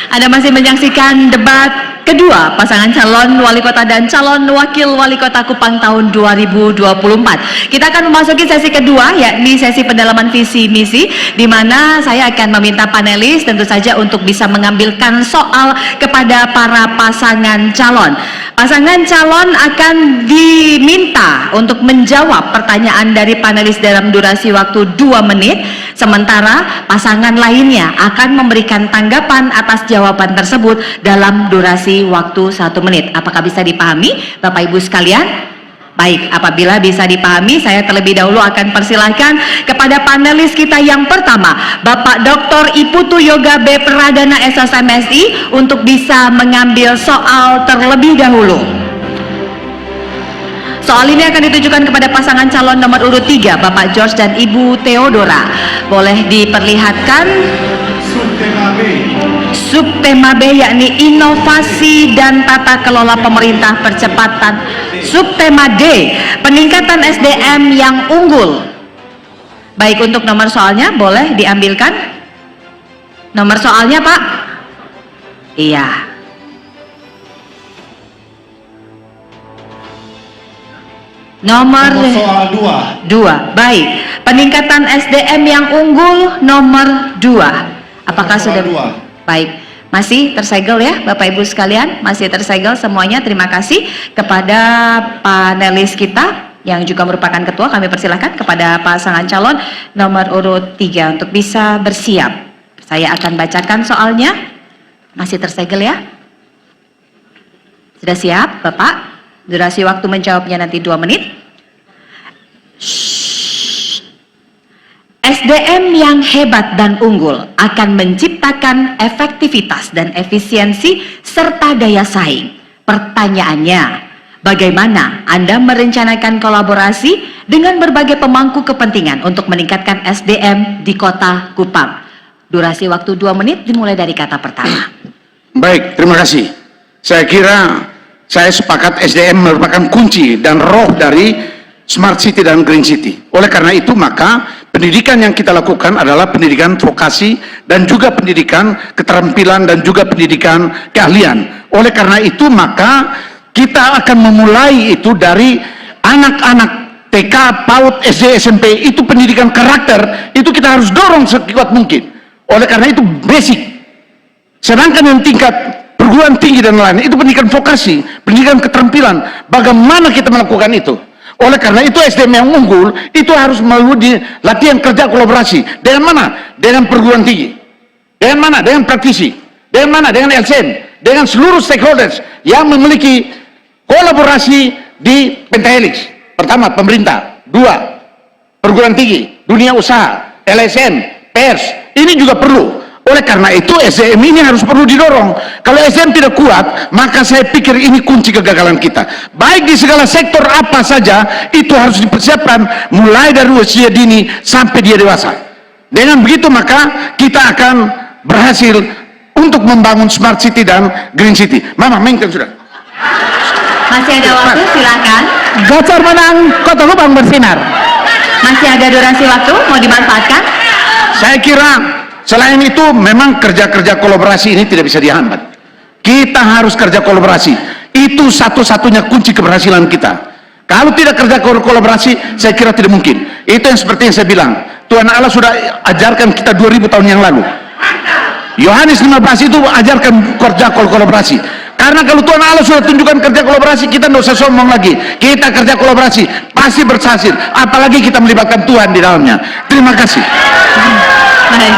Anda masih menyaksikan debat kedua pasangan calon wali kota dan calon wakil wali kota Kupang tahun 2024. Kita akan memasuki sesi kedua, yakni sesi pendalaman visi misi, di mana saya akan meminta panelis tentu saja untuk bisa mengambilkan soal kepada para pasangan calon. Pasangan calon akan diminta untuk menjawab pertanyaan dari panelis dalam durasi waktu 2 menit, sementara pasangan lainnya akan memberikan tanggapan atas jawaban tersebut dalam durasi waktu 1 menit. Apakah bisa dipahami, Bapak Ibu sekalian? Baik, apabila bisa dipahami, saya terlebih dahulu akan persilahkan kepada panelis kita yang pertama, Bapak Dr. Iputu Yoga B. Pradana SSMSI, untuk bisa mengambil soal terlebih dahulu. Soal ini akan ditujukan kepada pasangan calon nomor urut 3, Bapak George dan Ibu Theodora. Boleh diperlihatkan subtema B, yakni inovasi dan tata kelola pemerintah percepatan. Subtema D, peningkatan SDM yang unggul. Baik, untuk nomor soalnya boleh diambilkan. Nomor soalnya, Pak? Iya. Nomor soal 2. Baik, peningkatan SDM yang unggul nomor 2. Apakah sudah? Baik, masih tersegel ya Bapak Ibu sekalian, masih tersegel semuanya. Terima kasih kepada panelis kita yang juga merupakan ketua. Kami persilahkan kepada pasangan calon nomor urut 3 untuk bisa bersiap. Saya akan bacakan soalnya. Masih tersegel ya? Sudah siap Bapak? Durasi waktu menjawabnya nanti 2 menit. SDM yang hebat dan unggul akan menciptakan efektivitas dan efisiensi serta daya saing. Pertanyaannya, bagaimana Anda merencanakan kolaborasi dengan berbagai pemangku kepentingan untuk meningkatkan SDM di Kota Kupang? Durasi waktu 2 menit dimulai dari kata pertama. Baik, terima kasih. Saya kira saya sepakat SDM merupakan kunci dan roh dari Smart City dan Green City. Oleh karena itu, maka pendidikan yang kita lakukan adalah pendidikan vokasi dan juga pendidikan keterampilan dan juga pendidikan keahlian. Oleh karena itu, maka kita akan memulai itu dari anak-anak TK, PAUD, SD, SMP. Itu pendidikan karakter, itu kita harus dorong sekuat mungkin. Oleh karena itu basic. Sedangkan yang tingkat perguruan tinggi dan lain, itu pendidikan vokasi, pendidikan keterampilan. Bagaimana kita melakukan itu? Oleh karena itu SDM yang unggul itu harus melalui latihan kerja kolaborasi. Dengan mana? Dengan perguruan tinggi. Dengan mana? Dengan praktisi. Dengan mana? Dengan LSM. Dengan seluruh stakeholders yang memiliki kolaborasi di pentahelix. Pertama, pemerintah. 2, perguruan tinggi, dunia usaha, LSM, pers. Ini juga perlu. Oleh karena itu SDM ini harus perlu didorong. Kalau SDM tidak kuat, maka saya pikir ini kunci kegagalan kita. Baik di segala sektor apa saja, itu harus dipersiapkan mulai dari usia dini sampai dia dewasa. Dengan begitu maka kita akan berhasil untuk membangun Smart City dan Green City. Mama, mainkan sudah. Masih ada waktu, silakan. Gacor menang, Kota Kupang bersinar. Masih ada durasi waktu, mau dimanfaatkan? Saya kira selain itu memang kerja-kerja kolaborasi ini tidak bisa dihambat. Kita harus kerja kolaborasi. Itu satu-satunya kunci keberhasilan kita. Kalau tidak kerja kolaborasi, saya kira tidak mungkin. Itu yang seperti yang saya bilang. Tuhan Allah sudah ajarkan kita 2000 tahun yang lalu. Yohanes 15 itu ajarkan kerja kolaborasi. Karena kalau Tuhan Allah sudah tunjukkan kerja kolaborasi, kita tidak usah sombong lagi. Kita kerja kolaborasi, pasti berhasil. Apalagi kita melibatkan Tuhan di dalamnya. Terima kasih. Baik.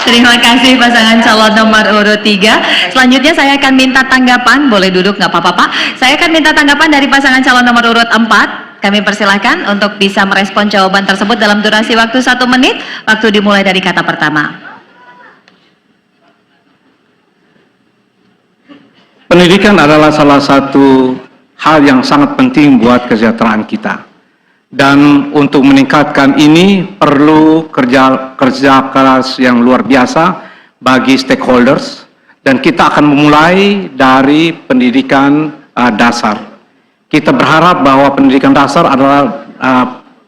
Terima kasih pasangan calon nomor urut 3. Selanjutnya saya akan minta tanggapan, boleh duduk nggak apa-apa Pak. Saya akan minta tanggapan dari pasangan calon nomor urut 4. Kami persilahkan untuk bisa merespon jawaban tersebut dalam durasi waktu 1 menit. Waktu dimulai dari kata pertama. Pendidikan adalah salah satu hal yang sangat penting buat kesejahteraan kita. Dan untuk meningkatkan ini perlu kerja keras yang luar biasa bagi stakeholders, dan kita akan memulai dari pendidikan dasar. Kita berharap bahwa pendidikan dasar adalah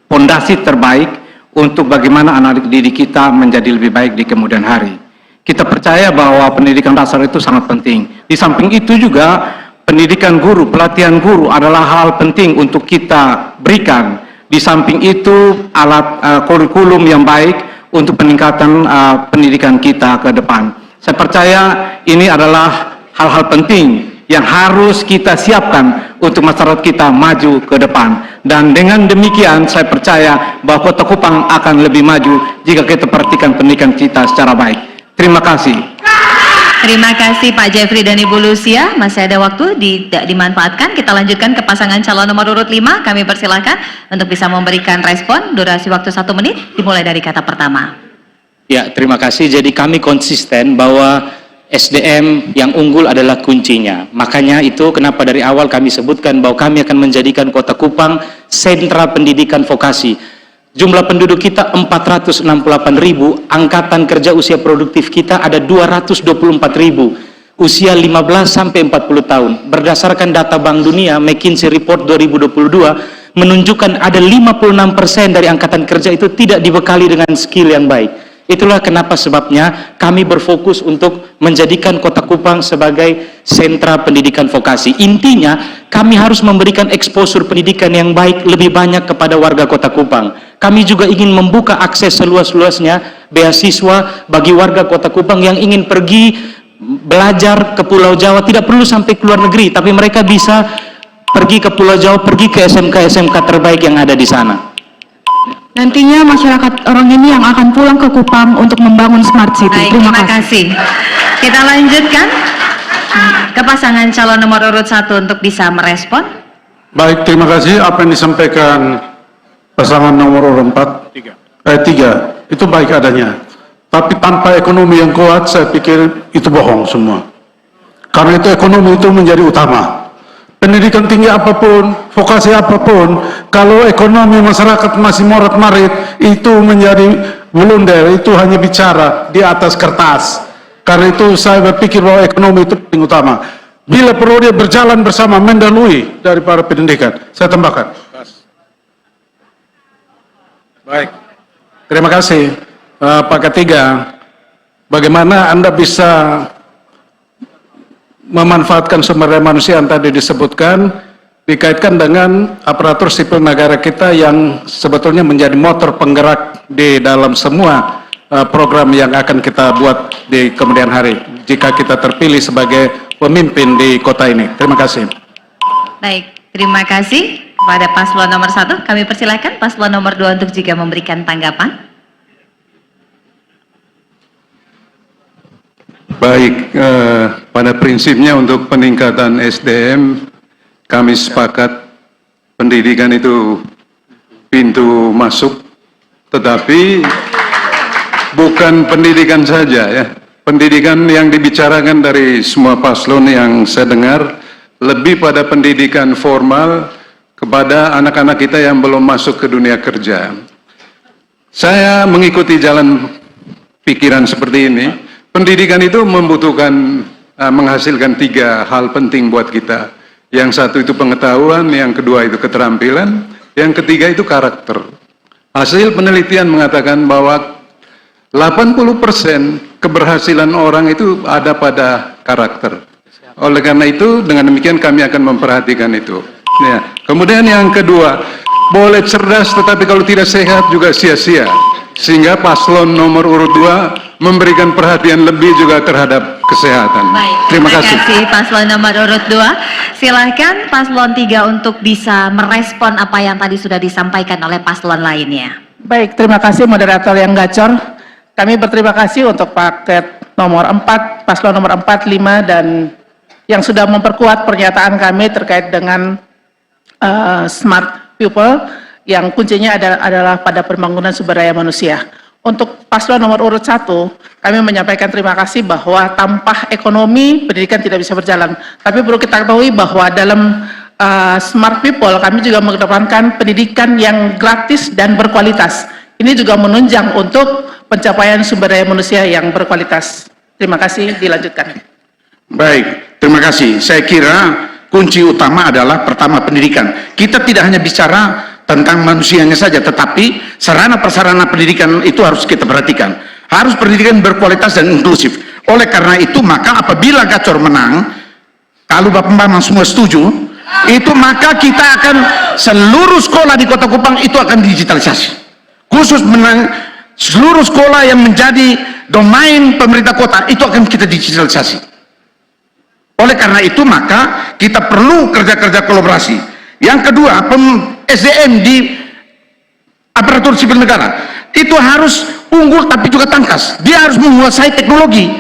pondasi terbaik untuk bagaimana anak didik kita menjadi lebih baik di kemudian hari. Kita percaya bahwa pendidikan dasar itu sangat penting. Di samping itu juga pendidikan guru, pelatihan guru adalah hal penting untuk kita berikan. Di samping itu alat kurikulum yang baik untuk peningkatan pendidikan kita ke depan. Saya percaya ini adalah hal-hal penting yang harus kita siapkan untuk masyarakat kita maju ke depan. Dan dengan demikian saya percaya bahwa Kota Kupang akan lebih maju jika kita perhatikan pendidikan kita secara baik. Terima kasih. Terima kasih Pak Jeffrey dan Ibu Lucia. Masih ada waktu tidak dimanfaatkan. Kita lanjutkan ke pasangan calon nomor urut 5. Kami persilahkan untuk bisa memberikan respon. Durasi waktu 1 menit dimulai dari kata pertama. Ya, terima kasih. Jadi kami konsisten bahwa SDM yang unggul adalah kuncinya. Makanya itu kenapa dari awal kami sebutkan bahwa kami akan menjadikan Kota Kupang sentra pendidikan vokasi. Jumlah penduduk kita 468.000, angkatan kerja usia produktif kita ada 224.000, usia 15 sampai 40 tahun. Berdasarkan data Bank Dunia, McKinsey Report 2022 menunjukkan ada 56% dari angkatan kerja itu tidak dibekali dengan skill yang baik. Itulah kenapa sebabnya kami berfokus untuk menjadikan Kota Kupang sebagai sentra pendidikan vokasi. Intinya, kami harus memberikan eksposur pendidikan yang baik lebih banyak kepada warga Kota Kupang. Kami juga ingin membuka akses seluas-luasnya beasiswa bagi warga Kota Kupang yang ingin pergi belajar ke Pulau Jawa, tidak perlu sampai ke luar negeri, tapi mereka bisa pergi ke Pulau Jawa, pergi ke SMK-SMK terbaik yang ada di sana. Nantinya masyarakat orang ini yang akan pulang ke Kupang untuk membangun Smart City. Baik, terima kasih. Kita lanjutkan ke pasangan calon nomor urut 1 untuk bisa merespon. Baik, terima kasih. Apa yang disampaikan pasangan nomor urut 3 itu baik adanya. Tapi tanpa ekonomi yang kuat, saya pikir itu bohong semua. Karena itu ekonomi itu menjadi utama. Pendidikan tinggi apapun, vokasi apapun, kalau ekonomi masyarakat masih morat-marit, itu menjadi blunder, itu hanya bicara di atas kertas. Karena itu saya berpikir bahwa ekonomi itu paling utama. Bila perlu dia berjalan bersama, mendahului daripada pendidikan. Saya tambahkan. Baik, terima kasih Pak Ketiga. Bagaimana Anda bisa memanfaatkan sumber daya manusia yang tadi disebutkan dikaitkan dengan aparatur sipil negara kita yang sebetulnya menjadi motor penggerak di dalam semua program yang akan kita buat di kemudian hari jika kita terpilih sebagai pemimpin di kota ini. Terima kasih. Baik, terima kasih kepada paslon nomor 1. Kami persilakan paslon nomor 2 untuk juga memberikan tanggapan. Baik, pada prinsipnya untuk peningkatan SDM, kami sepakat pendidikan itu pintu masuk, tetapi bukan pendidikan saja ya. Pendidikan yang dibicarakan dari semua paslon yang saya dengar, lebih pada pendidikan formal kepada anak-anak kita yang belum masuk ke dunia kerja. Saya mengikuti jalan pikiran seperti ini. Pendidikan itu membutuhkan menghasilkan 3 hal penting buat kita. Yang satu itu pengetahuan, yang kedua itu keterampilan, yang ketiga itu karakter. Hasil penelitian mengatakan bahwa 80% keberhasilan orang itu ada pada karakter. Oleh karena itu, dengan demikian kami akan memperhatikan itu. Ya. Kemudian yang kedua, boleh cerdas tetapi kalau tidak sehat juga sia-sia. Sehingga paslon nomor urut 2 memberikan perhatian lebih juga terhadap kesehatan. Baik, terima kasih. paslon nomor urut 2. Silahkan paslon 3 untuk bisa merespon apa yang tadi sudah disampaikan oleh paslon lainnya. Baik, terima kasih moderator yang gacor. Kami berterima kasih untuk paket nomor 4, paslon nomor 4, 5, dan yang sudah memperkuat pernyataan kami terkait dengan smart people, yang kuncinya adalah pada pembangunan sumber daya manusia. Untuk paslon nomor urut 1, kami menyampaikan terima kasih bahwa tanpa ekonomi pendidikan tidak bisa berjalan. Tapi perlu kita ketahui bahwa dalam smart people kami juga mengedepankan pendidikan yang gratis dan berkualitas. Ini juga menunjang untuk pencapaian sumber daya manusia yang berkualitas. Terima kasih, dilanjutkan. Baik, terima kasih. Saya kira kunci utama adalah pertama pendidikan. Kita tidak hanya bicara tentang manusianya saja, tetapi sarana prasarana pendidikan itu harus kita perhatikan. harus pendidikan berkualitas dan inklusif. Oleh karena itu maka apabila Gacor menang, kalau Bapak Bambang semua setuju, itu maka kita akan seluruh sekolah di Kota Kupang itu akan digitalisasi. Khusus menang seluruh sekolah yang menjadi domain pemerintah kota itu akan kita digitalisasi. Oleh karena itu maka kita perlu kerja-kerja kolaborasi. Yang kedua, SDM di aparatur sipil negara itu harus unggul tapi juga tangkas. Dia harus menguasai teknologi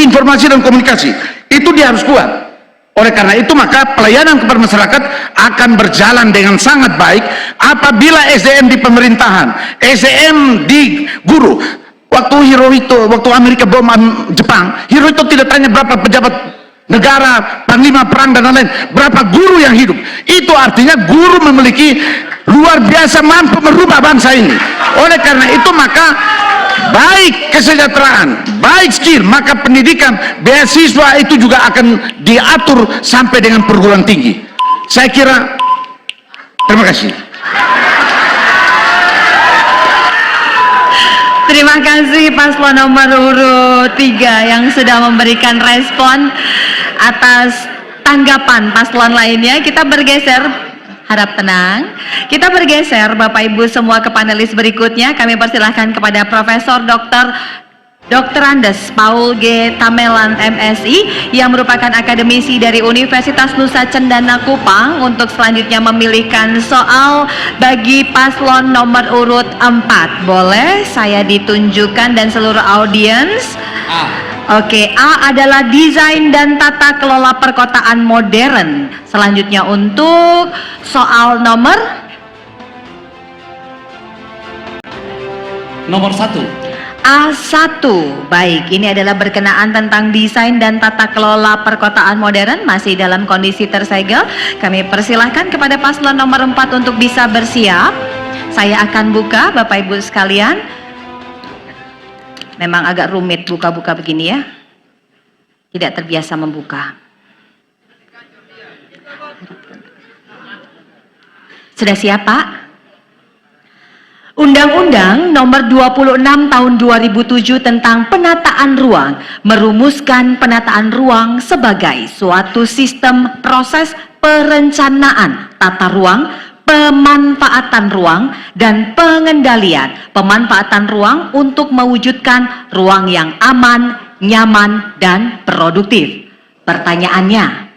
informasi dan komunikasi. Itu dia harus kuat. Oleh karena itu maka pelayanan kepada masyarakat akan berjalan dengan sangat baik apabila SDM di pemerintahan, SDM di guru. Waktu Hirohito, waktu Amerika bom Jepang, Hirohito tidak tanya berapa pejabat negara, panglima perang dan lain-lain, berapa guru yang hidup. Itu artinya guru memiliki luar biasa mampu merubah bangsa ini. Oleh karena itu maka baik kesejahteraan, baik skill, maka pendidikan, beasiswa itu juga akan diatur sampai dengan perguruan tinggi. Saya kira, terima kasih. Terima kasih paslon nomor urut 3 yang sudah memberikan respon atas tanggapan paslon lainnya. Kita bergeser, harap tenang. Kita bergeser Bapak Ibu semua ke panelis berikutnya. Kami persilahkan kepada Profesor Dr. Andes Paul G. Tamelan MSI yang merupakan akademisi dari Universitas Nusa Cendana Kupang untuk selanjutnya memilihkan soal bagi paslon nomor urut 4. Boleh saya ditunjukkan dan seluruh audiens? Oke, A adalah desain dan tata kelola perkotaan modern. Selanjutnya untuk soal nomor 1. A1, baik, ini adalah berkenaan tentang desain dan tata kelola perkotaan modern, masih dalam kondisi tersegel. Kami persilahkan kepada paslon nomor 4 untuk bisa bersiap. Saya akan buka, Bapak Ibu sekalian. Memang agak rumit buka-buka begini ya. Tidak terbiasa membuka. Sudah siap, Pak? Undang-Undang Nomor 26 Tahun 2007 tentang penataan ruang merumuskan penataan ruang sebagai suatu sistem proses perencanaan tata ruang, pemanfaatan ruang, dan pengendalian pemanfaatan ruang untuk mewujudkan ruang yang aman, nyaman, dan produktif. Pertanyaannya,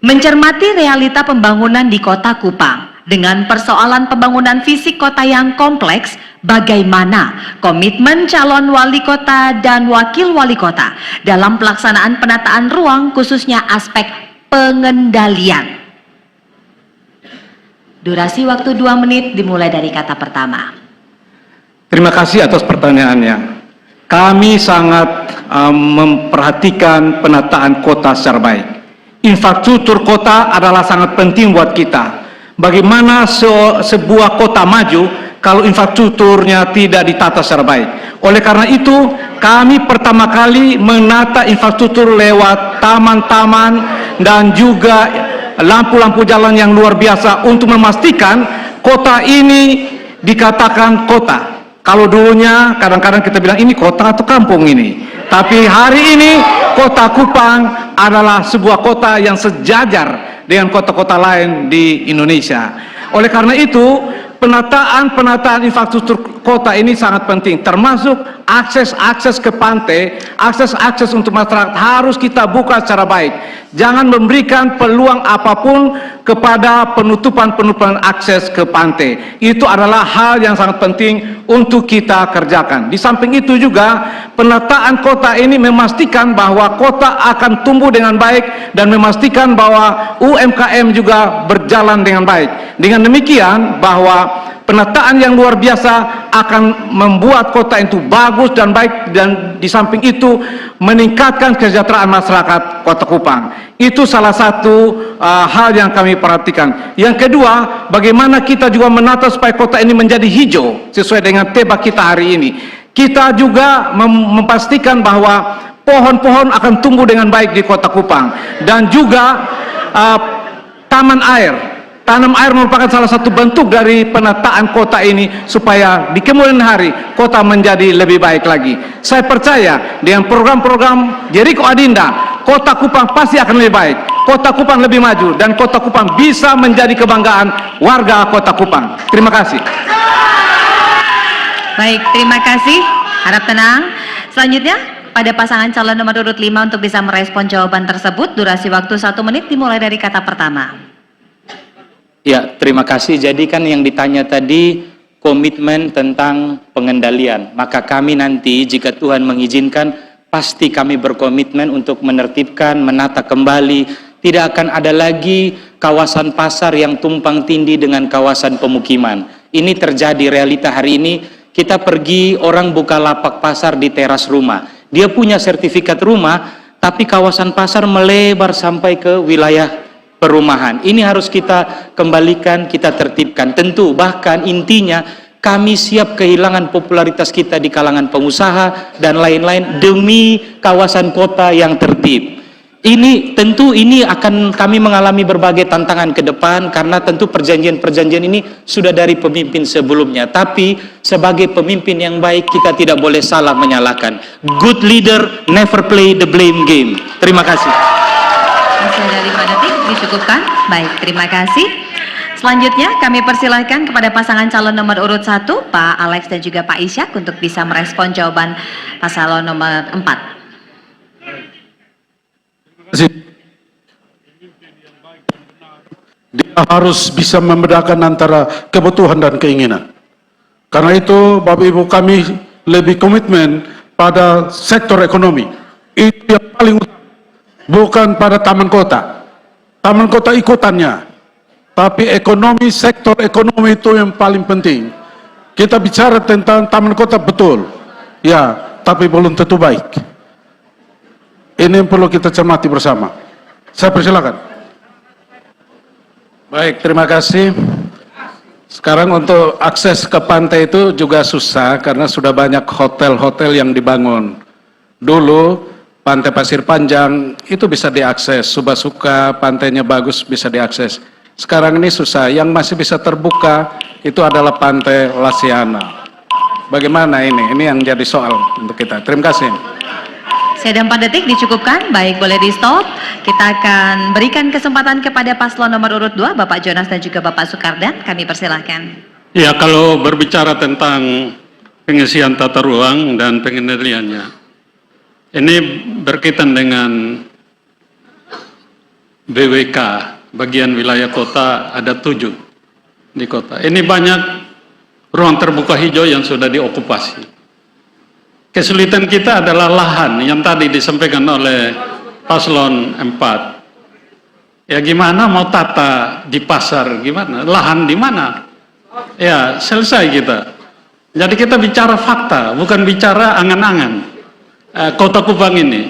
mencermati realita pembangunan di Kota Kupang dengan persoalan pembangunan fisik kota yang kompleks, bagaimana komitmen calon wali kota dan wakil wali kota dalam pelaksanaan penataan ruang khususnya aspek pengendalian? Durasi waktu 2 menit dimulai dari kata pertama. Terima kasih atas pertanyaannya. Kami sangat memperhatikan penataan kota secara baik. Infrastruktur kota adalah sangat penting buat kita. Bagaimana sebuah kota maju kalau infrastrukturnya tidak ditata secara baik. Oleh karena itu, kami pertama kali menata infrastruktur lewat taman-taman dan juga lampu-lampu jalan yang luar biasa untuk memastikan kota ini dikatakan kota. Kalau dulunya kadang-kadang kita bilang ini kota atau kampung ini. Tapi hari ini Kota Kupang adalah sebuah kota yang sejajar dengan kota-kota lain di Indonesia. Oleh karena itu, penataan infrastruktur kota ini sangat penting, termasuk akses ke pantai, akses untuk masyarakat harus kita buka secara baik. Jangan memberikan peluang apapun kepada penutupan akses ke pantai. Itu adalah hal yang sangat penting untuk kita kerjakan. Di samping itu juga, penataan kota ini memastikan bahwa kota akan tumbuh dengan baik dan memastikan bahwa UMKM juga berjalan dengan baik. Dengan demikian, bahwa penataan yang luar biasa akan membuat kota itu bagus dan baik, dan di samping itu meningkatkan kesejahteraan masyarakat Kota Kupang. Itu salah satu hal yang kami perhatikan. Yang kedua, bagaimana kita juga menata supaya kota ini menjadi hijau sesuai dengan tema kita hari ini. Kita juga memastikan bahwa pohon-pohon akan tumbuh dengan baik di Kota Kupang, dan juga taman air. Tanam air merupakan salah satu bentuk dari penataan kota ini supaya di kemudian hari kota menjadi lebih baik lagi. Saya percaya dengan program-program Jericho Adinda, kota Kupang pasti akan lebih baik, kota Kupang lebih maju, dan kota Kupang bisa menjadi kebanggaan warga kota Kupang. Terima kasih. Baik, terima kasih. Harap tenang. Selanjutnya, pada pasangan calon nomor urut 5 untuk bisa merespon jawaban tersebut, durasi waktu 1 menit dimulai dari kata pertama. Ya, terima kasih. Jadi kan yang ditanya tadi komitmen tentang pengendalian. Maka kami nanti jika Tuhan mengizinkan, pasti kami berkomitmen untuk menertibkan, menata kembali. Tidak akan ada lagi kawasan pasar yang tumpang tindih dengan kawasan pemukiman. Ini terjadi realita hari ini. Kita pergi, orang buka lapak pasar di teras rumah. Dia punya sertifikat rumah, tapi kawasan pasar melebar sampai ke wilayah perumahan. Ini harus kita kembalikan, kita tertibkan. Tentu bahkan intinya kami siap kehilangan popularitas kita di kalangan pengusaha dan lain-lain demi kawasan kota yang tertib. Ini tentu ini akan kami mengalami berbagai tantangan ke depan karena tentu perjanjian-perjanjian ini sudah dari pemimpin sebelumnya. Tapi sebagai pemimpin yang baik kita tidak boleh salah menyalahkan. Good leader never play the blame game. Terima kasih. Masih ada 5 detik, dicukupkan. Baik, terima kasih. Selanjutnya kami persilahkan kepada pasangan calon nomor urut 1, Pak Alex dan juga Pak Isyak untuk bisa merespon jawaban pasangan nomor 4. Dia harus bisa membedakan antara kebutuhan dan keinginan. Karena itu Bapak Ibu kami lebih komitmen pada sektor ekonomi. Itu yang paling utama. Bukan pada taman kota. Taman kota ikutannya. Tapi ekonomi, sektor ekonomi itu yang paling penting. Kita bicara tentang taman kota betul. Ya, tapi belum tentu baik. Ini yang perlu kita cermati bersama. Saya persilakan. Baik, terima kasih. Sekarang untuk akses ke pantai itu juga susah karena sudah banyak hotel-hotel yang dibangun. Dulu Pantai Pasir Panjang itu bisa diakses, Subasuka pantainya bagus bisa diakses. Sekarang ini susah, yang masih bisa terbuka itu adalah Pantai Lasiana. Bagaimana ini? Ini yang jadi soal untuk kita. Terima kasih. Saya ada 4 detik, dicukupkan. Baik, boleh di stop. Kita akan berikan kesempatan kepada paslon nomor urut 2, Bapak Jonas dan juga Bapak Sukardan. Kami persilahkan. Ya, kalau berbicara tentang pengisian tata ruang dan pengendaliannya, ini berkaitan dengan BWK, bagian wilayah kota ada 7 di kota. Ini banyak ruang terbuka hijau yang sudah diokupasi. Kesulitan kita adalah lahan yang tadi disampaikan oleh paslon 4. Ya gimana mau tata di pasar, gimana? Lahan di mana? Ya selesai kita. Jadi kita bicara fakta, bukan bicara angan-angan. Kota Kupang ini,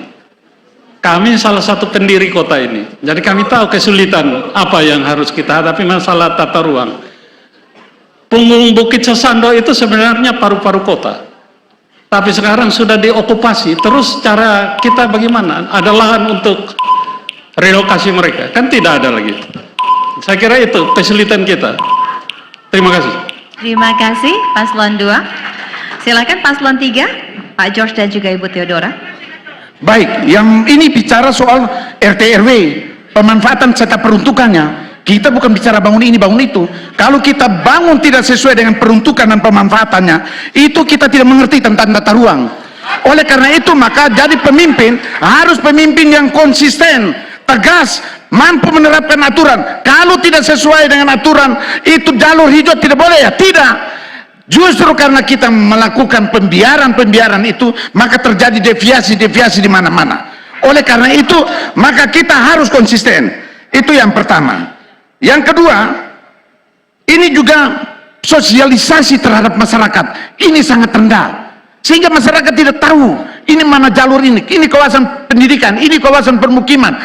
kami salah satu pendiri kota ini. Jadi kami tahu kesulitan apa yang harus kita hadapi masalah tata ruang. Punggung Bukit Sesando itu sebenarnya paru-paru kota. Tapi sekarang sudah diokupasi, terus cara kita bagaimana? Ada lahan untuk relokasi mereka? Kan tidak ada lagi. Saya kira itu kesulitan kita. Terima kasih. Terima kasih, paslon 2. Silakan paslon 3, Pak George dan juga Ibu Theodora. Baik, yang ini bicara soal RT/RW, pemanfaatan serta peruntukannya. Kita bukan bicara bangun ini, bangun itu. Kalau kita bangun tidak sesuai dengan peruntukan dan pemanfaatannya, itu kita tidak mengerti tentang tata ruang. Oleh karena itu, maka jadi pemimpin harus pemimpin yang konsisten, tegas, mampu menerapkan aturan. Kalau tidak sesuai dengan aturan, itu jalur hijau tidak boleh ya? Tidak. Justru karena kita melakukan pembiaran itu, maka terjadi deviasi di mana-mana. Oleh karena itu, maka kita harus konsisten. Itu yang pertama. Yang kedua, ini juga sosialisasi terhadap masyarakat. Ini sangat rendah. Sehingga masyarakat tidak tahu, ini mana jalur ini kawasan pendidikan, ini kawasan permukiman,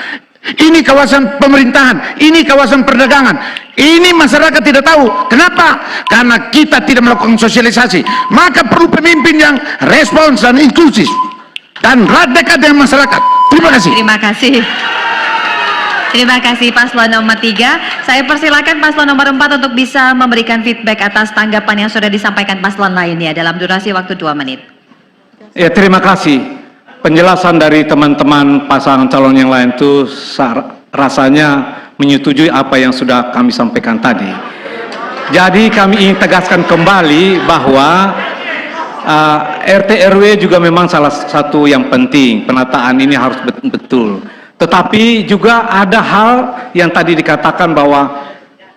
ini kawasan pemerintahan, ini kawasan perdagangan. Ini masyarakat tidak tahu. Kenapa? Karena kita tidak melakukan sosialisasi. Maka perlu pemimpin yang respons dan inklusif dan dekat dengan masyarakat. Terima kasih. Terima kasih. Terima kasih paslon nomor 3. Saya persilakan paslon nomor 4 untuk bisa memberikan feedback atas tanggapan yang sudah disampaikan paslon lainnya dalam durasi waktu 2 menit. Ya, terima kasih. Penjelasan dari teman-teman pasangan calon yang lain itu rasanya menyetujui apa yang sudah kami sampaikan tadi. Jadi kami ingin tegaskan kembali bahwa RT RW juga memang salah satu yang penting. Penataan ini harus betul-betul. Tetapi juga ada hal yang tadi dikatakan bahwa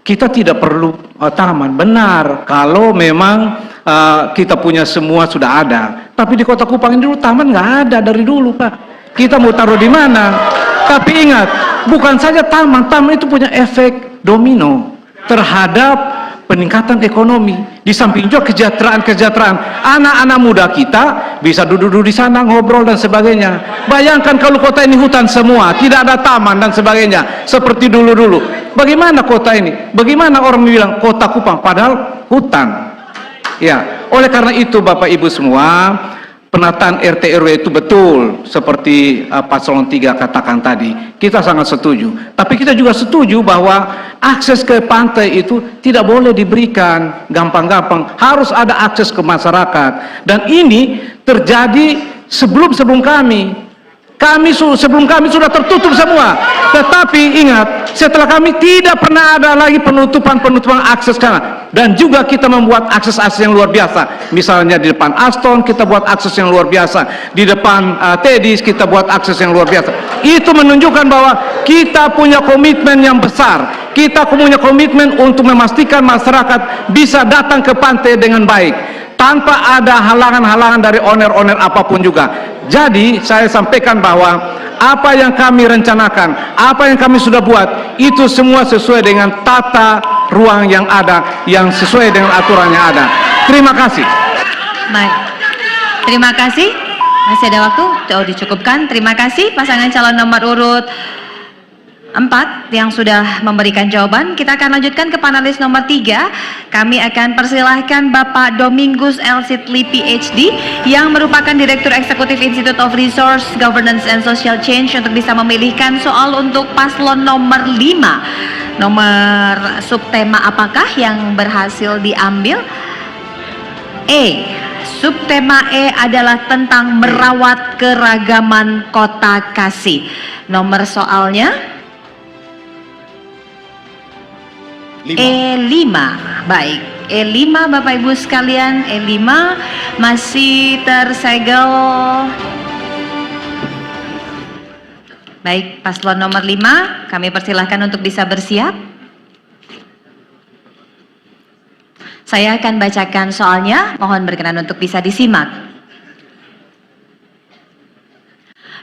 kita tidak perlu taman. Benar, kalau memang kita punya semua sudah ada. Tapi di Kota Kupang ini dulu taman nggak ada dari dulu, Pak. Kita mau taruh di mana? Tapi ingat, bukan saja taman, taman itu punya efek domino terhadap peningkatan ekonomi. Di samping juga kesejahteraan anak-anak muda kita bisa duduk-duduk di sana ngobrol dan sebagainya. Bayangkan kalau kota ini hutan semua, tidak ada taman dan sebagainya seperti dulu-dulu. Bagaimana kota ini? Bagaimana orang bilang Kota Kupang padahal hutan? Ya, oleh karena itu Bapak Ibu semua, penataan RT RW itu betul seperti paslon 3 katakan tadi. Kita sangat setuju. Tapi kita juga setuju bahwa akses ke pantai itu tidak boleh diberikan gampang-gampang. Harus ada akses ke masyarakat. Dan ini terjadi sebelum kami. Sebelum kami sudah tertutup semua. Tetapi ingat, setelah kami tidak pernah ada lagi penutupan akses sana. Dan juga kita membuat akses-akses yang luar biasa. Misalnya di depan Aston kita buat akses yang luar biasa. Di depan Tedis kita buat akses yang luar biasa. Itu menunjukkan bahwa kita punya komitmen yang besar. Kita punya komitmen untuk memastikan masyarakat bisa datang ke pantai dengan baik. Tanpa ada halangan-halangan dari owner-owner apapun juga. Jadi saya sampaikan bahwa apa yang kami rencanakan, apa yang kami sudah buat, itu semua sesuai dengan tata ruang yang ada, yang sesuai dengan aturan yang ada. Terima kasih. Baik, terima kasih. Masih ada waktu? Oh, dicukupkan. Terima kasih pasangan calon nomor urut 4 yang sudah memberikan jawaban. Kita akan lanjutkan ke panelis nomor 3. Kami akan persilahkan Bapak Domingus L. Sidley PhD yang merupakan Direktur Eksekutif Institute of Resource Governance and Social Change untuk bisa memilihkan soal untuk paslon nomor 5. Nomor subtema apakah yang berhasil diambil? Subtema E adalah tentang merawat keragaman kota kasih. Nomor soalnya E5. Baik, E5 Bapak Ibu sekalian, E5 masih tersegel. Baik, paslon nomor 5 kami persilahkan untuk bisa bersiap. Saya akan bacakan soalnya, mohon berkenan untuk bisa disimak.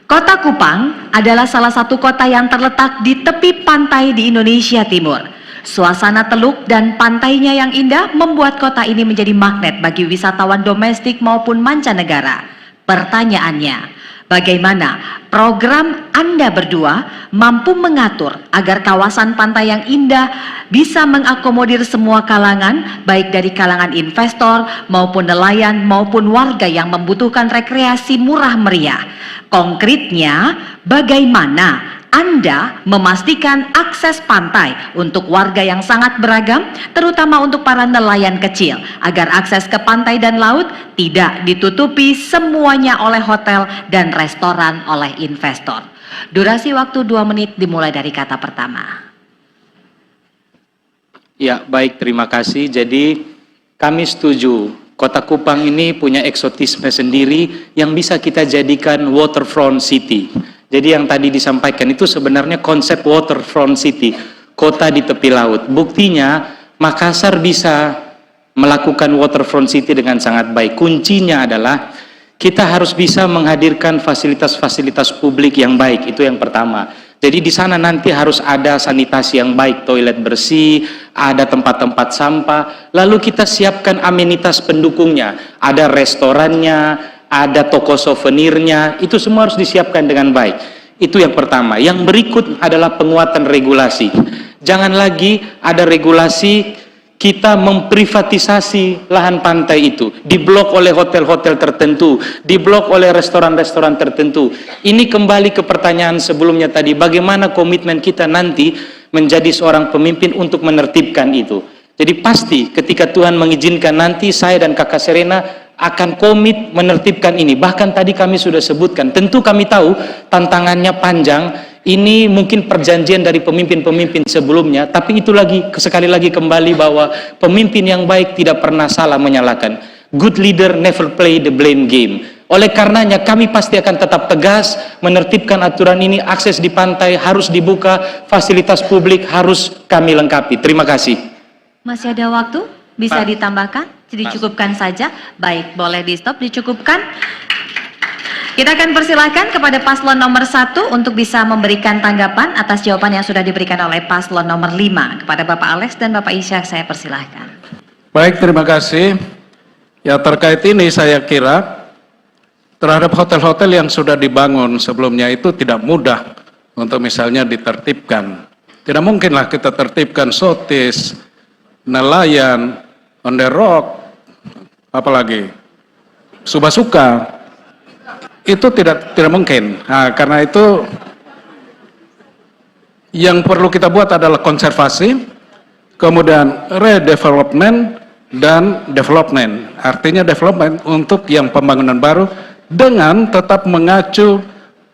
Kota Kupang adalah salah satu kota yang terletak di tepi pantai di Indonesia Timur. Suasana teluk dan pantainya yang indah membuat kota ini menjadi magnet bagi wisatawan domestik maupun mancanegara. Pertanyaannya, bagaimana program Anda berdua mampu mengatur agar kawasan pantai yang indah bisa mengakomodir semua kalangan, baik dari kalangan investor maupun nelayan maupun warga yang membutuhkan rekreasi murah meriah? Konkretnya, bagaimana Anda memastikan akses pantai untuk warga yang sangat beragam, terutama untuk para nelayan kecil, agar akses ke pantai dan laut tidak ditutupi semuanya oleh hotel dan restoran oleh investor? Durasi waktu 2 menit dimulai dari kata pertama. Ya, baik, terima kasih. Jadi kami setuju, Kota Kupang ini punya eksotisme sendiri yang bisa kita jadikan waterfront city. Jadi yang tadi disampaikan itu sebenarnya konsep waterfront city, kota di tepi laut. Buktinya Makassar bisa melakukan waterfront city dengan sangat baik. Kuncinya adalah kita harus bisa menghadirkan fasilitas-fasilitas publik yang baik, itu yang pertama. Jadi di sana nanti harus ada sanitasi yang baik, toilet bersih, ada tempat-tempat sampah, lalu kita siapkan amenitas pendukungnya, ada restorannya, ada toko souvenirnya, itu semua harus disiapkan dengan baik. Itu yang pertama. Yang berikut adalah penguatan regulasi. Jangan lagi ada regulasi kita memprivatisasi lahan pantai itu, diblok oleh hotel-hotel tertentu, diblok oleh restoran-restoran tertentu. Ini kembali ke pertanyaan sebelumnya tadi, bagaimana komitmen kita nanti menjadi seorang pemimpin untuk menertibkan itu. Jadi pasti ketika Tuhan mengizinkan nanti saya dan Kakak Serena akan komit menertibkan ini. Bahkan tadi kami sudah sebutkan, tentu kami tahu tantangannya panjang. Ini mungkin perjanjian dari pemimpin-pemimpin sebelumnya, tapi itu lagi sekali lagi kembali bahwa pemimpin yang baik tidak pernah salah menyalahkan. Good leader never play the blame game. Oleh karenanya kami pasti akan tetap tegas menertibkan aturan ini. Akses di pantai harus dibuka, fasilitas publik harus kami lengkapi. Terima kasih. Masih ada waktu? Bisa ditambahkan? Dicukupkan saja? Baik, boleh di stop, dicukupkan. Kita akan persilahkan kepada paslon nomor 1 untuk bisa memberikan tanggapan atas jawaban yang sudah diberikan oleh paslon nomor 5. Kepada Bapak Alex dan Bapak Ishak saya persilahkan. Baik, terima kasih. Ya, terkait ini saya kira terhadap hotel-hotel yang sudah dibangun sebelumnya itu tidak mudah untuk misalnya ditertibkan. Tidak mungkinlah kita tertibkan Sotis, Nelayan, On The Rock, apalagi Subasuka. Itu tidak mungkin. Nah, karena itu yang perlu kita buat adalah konservasi, kemudian redevelopment dan development. Artinya development untuk yang pembangunan baru dengan tetap mengacu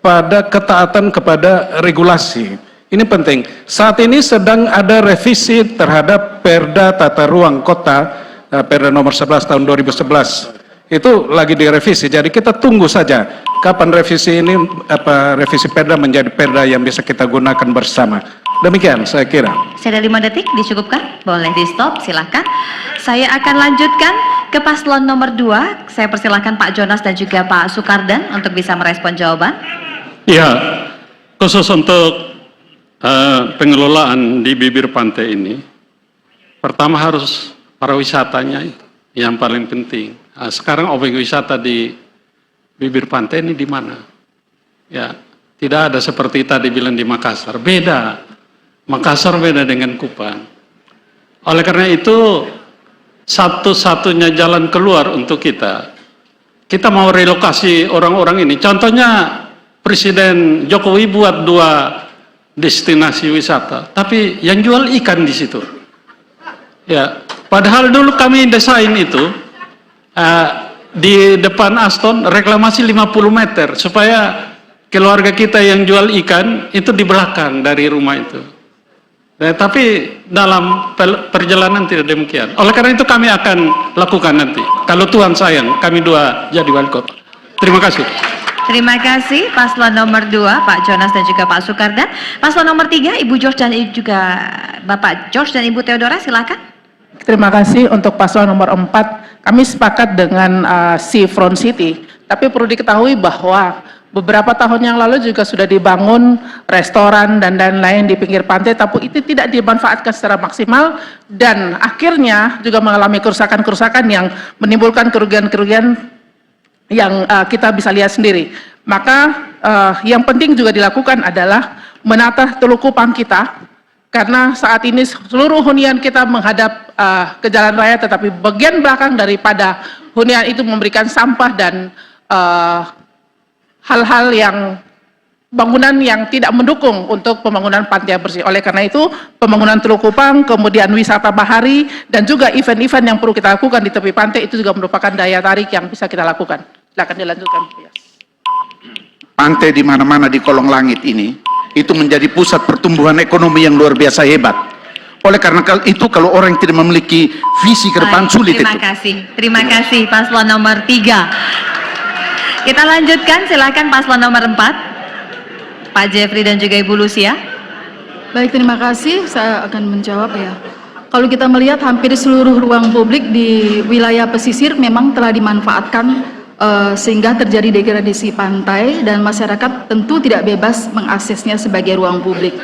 pada ketaatan kepada regulasi. Ini penting. Saat ini sedang ada revisi terhadap Perda Tata Ruang Kota, Perda nomor 11 tahun 2011. Itu lagi direvisi, jadi kita tunggu saja kapan revisi ini, revisi Perda menjadi Perda yang bisa kita gunakan bersama. Demikian saya kira. Saya ada 5 detik, dicukupkan? Boleh di stop, silahkan. Saya akan lanjutkan ke paslon nomor 2. Saya persilahkan Pak Jonas dan juga Pak Sukardan untuk bisa merespon jawaban. Ya, khusus untuk pengelolaan di bibir pantai ini, pertama harus pariwisatanya itu yang paling penting. Nah, sekarang objek wisata di bibir pantai ini di mana? Ya, tidak ada seperti tadi bilang di Makassar. Beda. Makassar beda dengan Kupang. Oleh karena itu, satu-satunya jalan keluar untuk kita mau relokasi orang-orang ini. Contohnya, Presiden Jokowi buat 2 destinasi wisata, tapi yang jual ikan di situ. Ya, padahal dulu kami desain itu, di depan Aston reklamasi 50 meter supaya keluarga kita yang jual ikan itu di belakang dari rumah itu. Tapi dalam perjalanan tidak demikian. Oleh karena itu kami akan lakukan nanti. Kalau Tuhan sayang, kami 2 jadi wali kota. Terima kasih. Terima kasih paslon nomor 2 Pak Jonas dan juga Pak Sukardan. Paslon nomor 3 Ibu George dan juga Bapak George dan Ibu Theodora, silakan. Terima kasih untuk paslon nomor 4. Kami sepakat dengan Seafront City, tapi perlu diketahui bahwa beberapa tahun yang lalu juga sudah dibangun restoran dan lain-lain di pinggir pantai, tapi itu tidak dimanfaatkan secara maksimal dan akhirnya juga mengalami kerusakan-kerusakan yang menimbulkan kerugian-kerugian yang kita bisa lihat sendiri. Maka yang penting juga dilakukan adalah menata Teluk Kupang kita, karena saat ini seluruh hunian kita menghadap ke jalan raya, tetapi bagian belakang daripada hunian itu memberikan sampah dan hal-hal yang bangunan yang tidak mendukung untuk pembangunan pantai yang bersih. Oleh karena itu, pembangunan Teluk Kupang, kemudian wisata bahari, dan juga event-event yang perlu kita lakukan di tepi pantai itu juga merupakan daya tarik yang bisa kita lakukan. Silakan dilanjutkan. Pantai di mana-mana di kolong langit ini itu menjadi pusat pertumbuhan ekonomi yang luar biasa hebat. Oleh karena itu kalau orang yang tidak memiliki visi ke depan sulit terima itu. Terima kasih paslon nomor 3. Kita lanjutkan, silakan paslon nomor 4 Pak Jeffrey dan juga Ibu Lucia. Baik, terima kasih. Saya akan menjawab ya. Kalau kita melihat hampir seluruh ruang publik di wilayah pesisir memang telah dimanfaatkan sehingga terjadi degradasi pantai dan masyarakat tentu tidak bebas mengaksesnya sebagai ruang publik.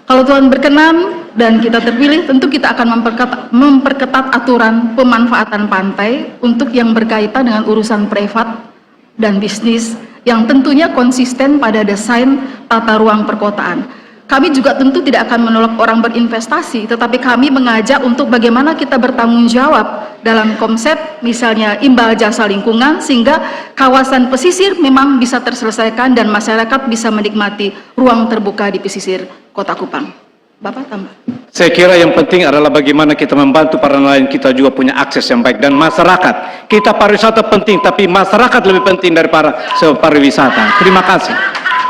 Kalau Tuhan berkenan dan kita terpilih, tentu kita akan memperketat aturan pemanfaatan pantai untuk yang berkaitan dengan urusan privat dan bisnis yang tentunya konsisten pada desain tata ruang perkotaan. Kami juga tentu tidak akan menolak orang berinvestasi, tetapi kami mengajak untuk bagaimana kita bertanggung jawab dalam konsep misalnya imbal jasa lingkungan, sehingga kawasan pesisir memang bisa terselesaikan dan masyarakat bisa menikmati ruang terbuka di pesisir Kota Kupang. Bapak tambah. Saya kira yang penting adalah bagaimana kita membantu para nelayan kita juga punya akses yang baik, dan masyarakat. Kita pariwisata penting, tapi masyarakat lebih penting daripada pariwisata. Terima kasih.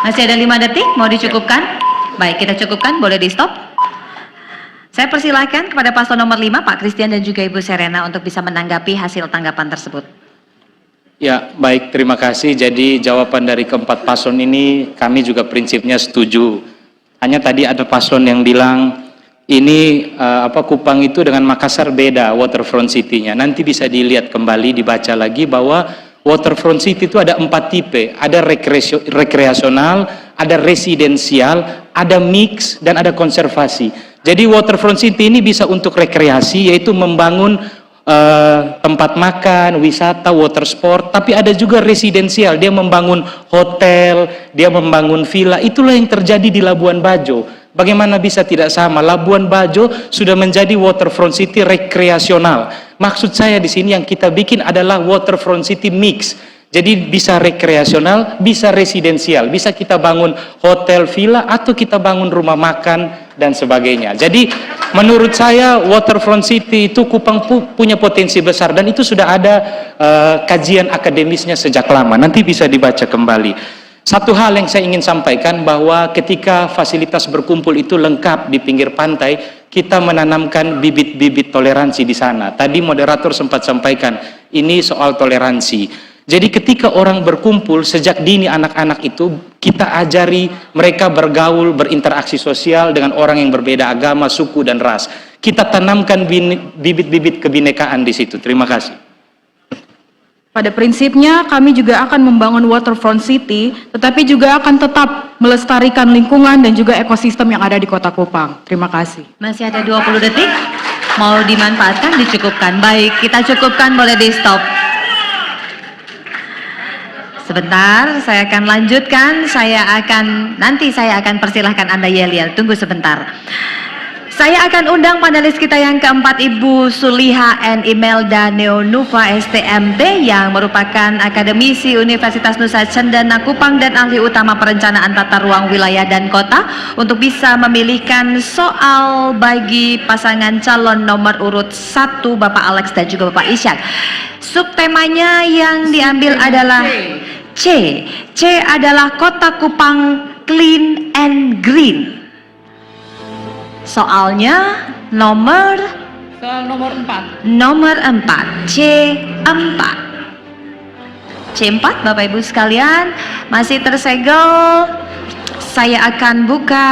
Masih ada 5 detik, mau dicukupkan? Baik, kita cukupkan, boleh di stop. Saya persilahkan kepada paslon nomor 5, Pak Christian dan juga Ibu Serena untuk bisa menanggapi hasil tanggapan tersebut. Ya, baik, terima kasih. Jadi jawaban dari keempat paslon ini kami juga prinsipnya setuju. Hanya tadi ada paslon yang bilang ini Kupang itu dengan Makassar beda waterfront city-nya. Nanti bisa dilihat kembali, dibaca lagi bahwa waterfront city itu ada 4 tipe. Ada rekreasional, ada residensial, ada mix, dan ada konservasi. Jadi waterfront city ini bisa untuk rekreasi, yaitu membangun tempat makan, wisata, water sport, tapi ada juga residensial, dia membangun hotel, dia membangun villa. Itulah yang terjadi di Labuan Bajo. Bagaimana bisa tidak sama? Labuan Bajo sudah menjadi waterfront city rekreasional. Maksud saya di sini yang kita bikin adalah waterfront city mix. Jadi bisa rekreasional, bisa residensial, bisa kita bangun hotel, villa, atau kita bangun rumah makan dan sebagainya. Jadi menurut saya waterfront city itu Kupang punya potensi besar, dan itu sudah ada kajian akademisnya sejak lama. Nanti bisa dibaca kembali. Satu hal yang saya ingin sampaikan bahwa ketika fasilitas berkumpul itu lengkap di pinggir pantai, kita menanamkan bibit-bibit toleransi di sana. Tadi moderator sempat sampaikan, ini soal toleransi. Jadi ketika orang berkumpul sejak dini, anak-anak itu kita ajari mereka bergaul, berinteraksi sosial dengan orang yang berbeda agama, suku, dan ras. Kita tanamkan bibit-bibit kebinekaan di situ. Terima kasih. Pada prinsipnya kami juga akan membangun waterfront city, tetapi juga akan tetap melestarikan lingkungan dan juga ekosistem yang ada di Kota Kupang. Terima kasih. Masih ada 20 detik, mau dimanfaatkan, dicukupkan. Baik, kita cukupkan, boleh di stop. Sebentar, saya akan lanjutkan. Nanti saya akan persilahkan Anda yel-yel. Tunggu sebentar. Saya akan undang panelis kita yang keempat, Ibu Suliha N. Imelda Neonuva STMT, yang merupakan akademisi Universitas Nusa Cendana Kupang dan ahli utama perencanaan tata ruang wilayah dan kota, untuk bisa memilihkan soal bagi pasangan calon nomor urut 1, Bapak Alex dan juga Bapak Ishak. Subtemanya yang diambil adalah C. C adalah Kota Kupang Clean and Green. Soalnya soal nomor 4. Nomor 4, C4. C4, Bapak Ibu sekalian, masih tersegel. Saya akan buka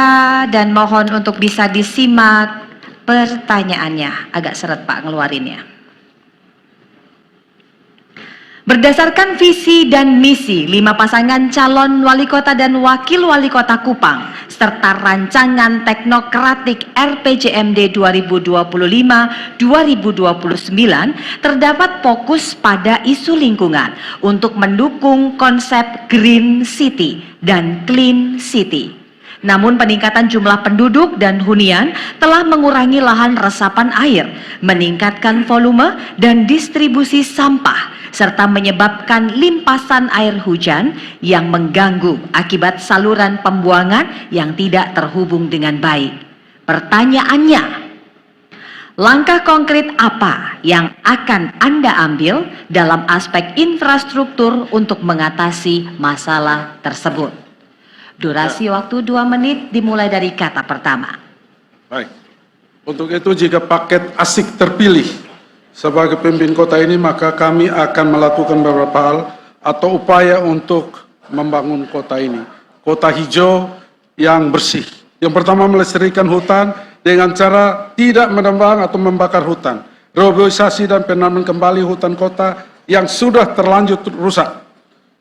dan mohon untuk bisa disimak pertanyaannya. Agak seret Pak ngeluarinnya. Berdasarkan visi dan misi 5 pasangan calon wali kota dan wakil wali kota Kupang, serta rancangan teknokratik RPJMD 2025-2029, terdapat fokus pada isu lingkungan untuk mendukung konsep Green City dan Clean City. Namun peningkatan jumlah penduduk dan hunian telah mengurangi lahan resapan air, meningkatkan volume dan distribusi sampah, serta menyebabkan limpasan air hujan yang mengganggu akibat saluran pembuangan yang tidak terhubung dengan baik. Pertanyaannya, langkah konkret apa yang akan Anda ambil dalam aspek infrastruktur untuk mengatasi masalah tersebut? Durasi waktu 2 menit dimulai dari kata pertama. Baik. Untuk itu jika paket asik terpilih sebagai pemimpin kota ini, maka kami akan melakukan beberapa hal atau upaya untuk membangun kota ini. Kota hijau yang bersih. Yang pertama, melestarikan hutan dengan cara tidak menebang atau membakar hutan. Reboisasi dan penanaman kembali hutan kota yang sudah terlanjur rusak.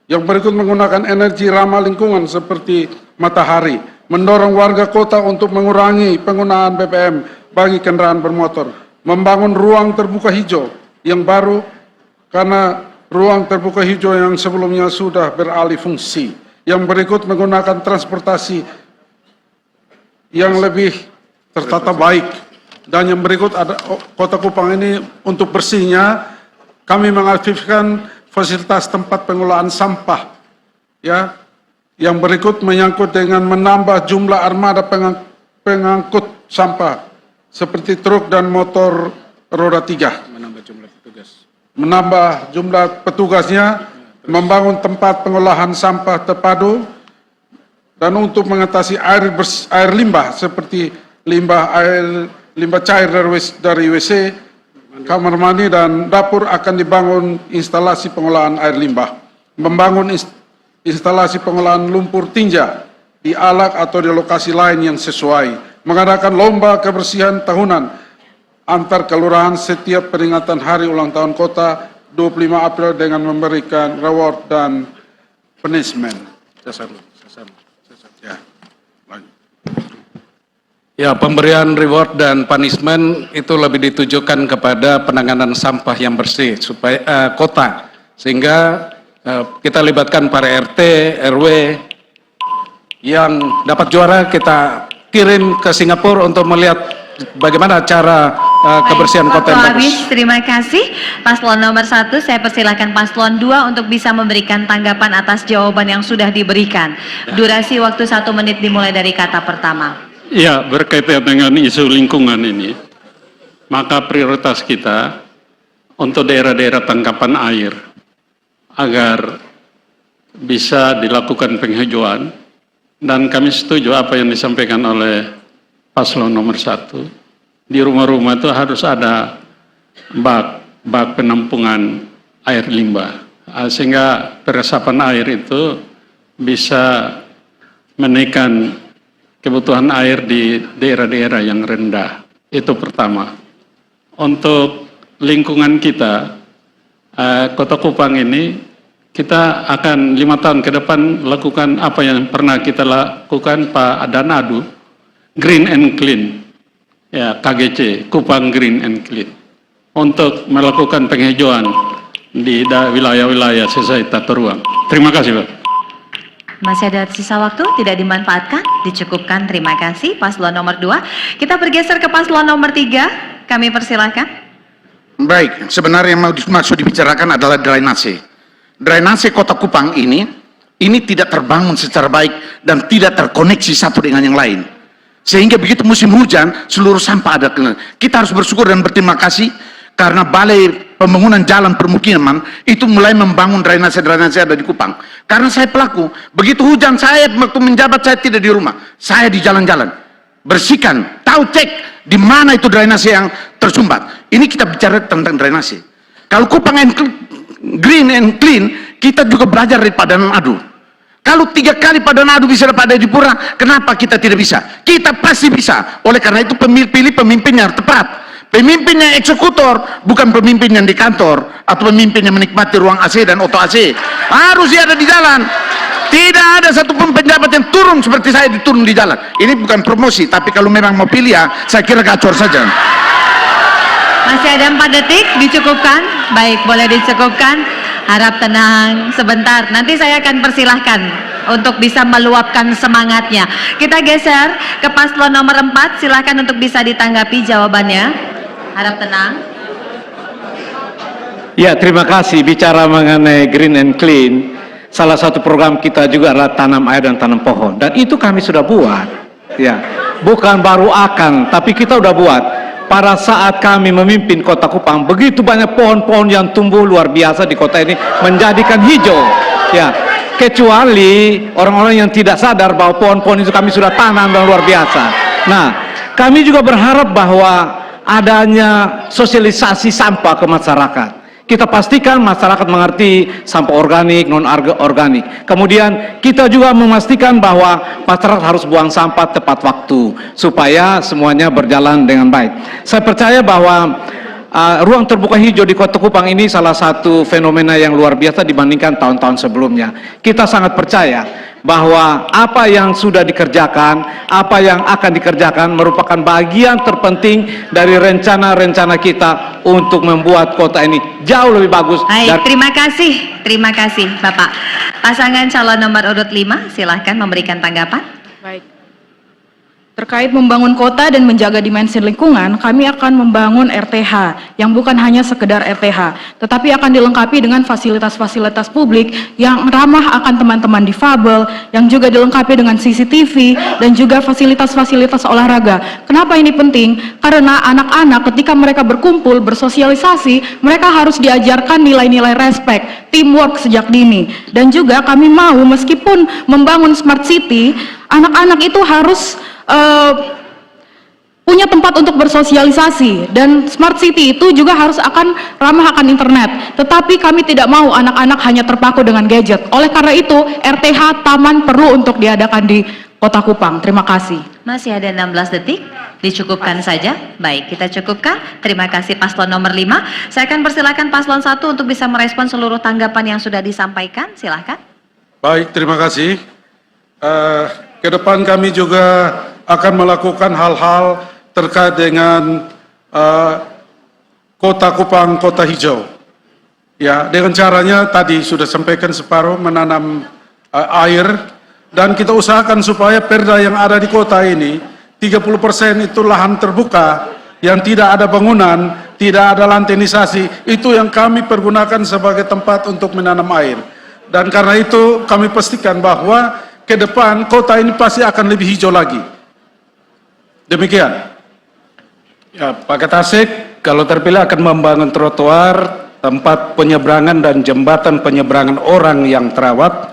Yang berikut, menggunakan energi ramah lingkungan seperti matahari. Mendorong warga kota untuk mengurangi penggunaan BBM bagi kendaraan bermotor. Membangun ruang terbuka hijau yang baru karena ruang terbuka hijau yang sebelumnya sudah beralih fungsi. Yang berikut, menggunakan transportasi yang lebih tertata baik. Dan yang berikut ada Kota Kupang ini untuk bersihnya kami mengaktifkan fasilitas tempat pengolahan sampah. Ya, yang berikut menyangkut dengan menambah jumlah armada pengangkut sampah seperti truk dan motor roda 3. Menambah jumlah petugasnya, membangun tempat pengolahan sampah terpadu, dan untuk mengatasi air limbah seperti limbah cair dari WC, kamar mandi dan dapur akan dibangun instalasi pengolahan air limbah. Membangun instalasi pengolahan lumpur tinja di Alak atau di lokasi lain yang sesuai. Mengadakan lomba kebersihan tahunan antar kelurahan setiap peringatan hari ulang tahun kota 25 April dengan memberikan reward dan punishment. Ya, pemberian reward dan punishment itu lebih ditujukan kepada penanganan sampah yang bersih supaya kota, sehingga kita libatkan para RT, RW yang dapat juara kita kirim ke Singapura untuk melihat bagaimana cara kebersihan kota yang bagus. Habis, terima kasih. Paslon nomor 1, saya persilakan paslon 2 untuk bisa memberikan tanggapan atas jawaban yang sudah diberikan. Durasi waktu 1 menit dimulai dari kata pertama. Ya, berkaitan dengan isu lingkungan ini, maka prioritas kita untuk daerah-daerah tangkapan air agar bisa dilakukan penghijauan, dan kami setuju apa yang disampaikan oleh paslon nomor 1. Di rumah-rumah itu harus ada bak penampungan air limbah, sehingga peresapan air itu bisa menaikkan kebutuhan air di daerah-daerah yang rendah. Itu pertama. Untuk lingkungan kita, Kota Kupang ini, kita akan 5 tahun ke depan lakukan apa yang pernah kita lakukan Pak Danadu, Green and Clean, ya, KGC, Kupang Green and Clean, untuk melakukan penghijauan di wilayah-wilayah sisa tata ruang. Terima kasih, Pak. Masih ada sisa waktu, tidak dimanfaatkan, dicukupkan. Terima kasih. Paslon nomor 2. Kita bergeser ke paslon nomor 3. Kami persilahkan. Baik, sebenarnya yang maksud dibicarakan adalah drainase. Drainase Kota Kupang ini tidak terbangun secara baik dan tidak terkoneksi satu dengan yang lain. Sehingga begitu musim hujan, seluruh sampah ada. Kita harus bersyukur dan berterima kasih karena Balai Pembangunan Jalan Permukiman itu mulai membangun drainase-drainase ada di Kupang. Karena saya pelaku, begitu hujan saya waktu menjabat saya tidak di rumah, saya di jalan-jalan bersihkan, tahu cek di mana itu drainase yang tersumbat. Ini kita bicara tentang drainase. Kalau Kupang Green and Clean, kita juga belajar dari Pak Danadu. Kalau 3 kali Pak Danadu bisa dapat Jayapura, kenapa kita tidak bisa? Kita pasti bisa. Oleh karena itu pilih pemimpin yang tepat. Pemimpin yang eksekutor, bukan pemimpin yang di kantor atau pemimpin yang menikmati ruang AC dan auto AC. Harus dia ada di jalan. Tidak ada satupun penjabat yang turun seperti saya diturun di jalan. Ini bukan promosi, tapi kalau memang mau pilih ya, saya kira gacor saja. Masih ada 4 detik, dicukupkan. Baik, boleh dicukupkan. Harap tenang sebentar. Nanti saya akan persilahkan untuk bisa meluapkan semangatnya. Kita geser ke paslon nomor 4. Silakan untuk bisa ditanggapi jawabannya. Harap tenang. Ya, terima kasih. Bicara mengenai Green and Clean, salah satu program kita juga adalah tanam air dan tanam pohon. Dan itu kami sudah buat. Ya, bukan baru akan, tapi kita sudah buat. Pada saat kami memimpin Kota Kupang, begitu banyak pohon-pohon yang tumbuh luar biasa di kota ini, menjadikan hijau. Ya, kecuali orang-orang yang tidak sadar bahwa pohon-pohon itu kami sudah tanam dan luar biasa. Nah, kami juga berharap bahwa adanya sosialisasi sampah ke masyarakat. Kita pastikan masyarakat mengerti sampah organik, non-organik. Kemudian kita juga memastikan bahwa masyarakat harus buang sampah tepat waktu supaya semuanya berjalan dengan baik. Saya percaya bahwa ruang terbuka hijau di Kota Kupang ini salah satu fenomena yang luar biasa dibandingkan tahun-tahun sebelumnya. Kita sangat percaya bahwa apa yang sudah dikerjakan, apa yang akan dikerjakan merupakan bagian terpenting dari rencana-rencana kita untuk membuat kota ini jauh lebih bagus. Baik, terima kasih Bapak. Pasangan calon nomor urut 5, silahkan memberikan tanggapan. Baik. Terkait membangun kota dan menjaga dimensi lingkungan, kami akan membangun RTH yang bukan hanya sekedar RTH, tetapi akan dilengkapi dengan fasilitas-fasilitas publik yang ramah akan teman-teman difabel, yang juga dilengkapi dengan CCTV dan juga fasilitas-fasilitas olahraga. Kenapa ini penting? Karena anak-anak ketika mereka berkumpul, bersosialisasi, mereka harus diajarkan nilai-nilai respect, teamwork sejak dini. Dan juga kami mau meskipun membangun smart city, anak-anak itu harus punya tempat untuk bersosialisasi, dan smart city itu juga harus akan ramah akan internet. Tetapi kami tidak mau anak-anak hanya terpaku dengan gadget. Oleh karena itu, RTH taman perlu untuk diadakan di Kota Kupang. Terima kasih. Masih ada 16 detik, dicukupkan saja. Baik, kita cukupkan. Terima kasih paslon nomor 5. Saya akan persilakan paslon 1 untuk bisa merespon seluruh tanggapan yang sudah disampaikan. Silahkan. Baik, terima kasih. Ke depan kami juga akan melakukan hal-hal terkait dengan Kota Kupang, Kota Hijau. Ya, dengan caranya tadi sudah sampaikan separuh menanam air, dan kita usahakan supaya perda yang ada di kota ini 30% itu lahan terbuka yang tidak ada bangunan, tidak ada lantenisasi, itu yang kami pergunakan sebagai tempat untuk menanam air. Dan karena itu kami pastikan bahwa ke depan kota ini pasti akan lebih hijau lagi. Demikian. Ya, Pak Tasik, kalau terpilih akan membangun trotoar, tempat penyeberangan dan jembatan penyeberangan orang yang terawat,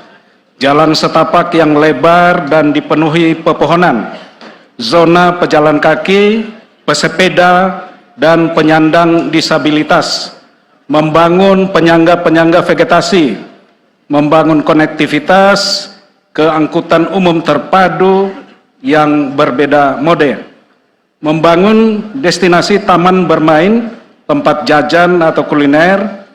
jalan setapak yang lebar dan dipenuhi pepohonan, zona pejalan kaki, pesepeda, dan penyandang disabilitas, membangun penyangga-penyangga vegetasi, membangun konektivitas ke angkutan umum terpadu yang berbeda mode, membangun destinasi taman bermain, tempat jajan atau kuliner,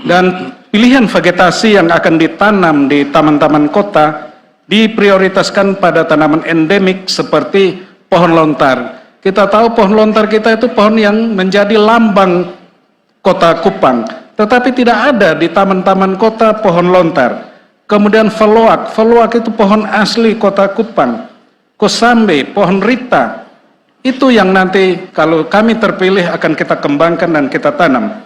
dan pilihan vegetasi yang akan ditanam di taman-taman kota diprioritaskan pada tanaman endemik seperti pohon lontar. Kita tahu pohon lontar kita itu pohon yang menjadi lambang Kota Kupang, tetapi tidak ada di taman-taman kota pohon lontar. Kemudian feloak itu pohon asli Kota Kupang. Kosambe, pohon rita, itu yang nanti kalau kami terpilih akan kita kembangkan dan kita tanam.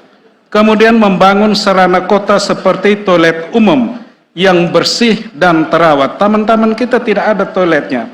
Kemudian membangun sarana kota seperti toilet umum yang bersih dan terawat. Taman-taman kita tidak ada toiletnya.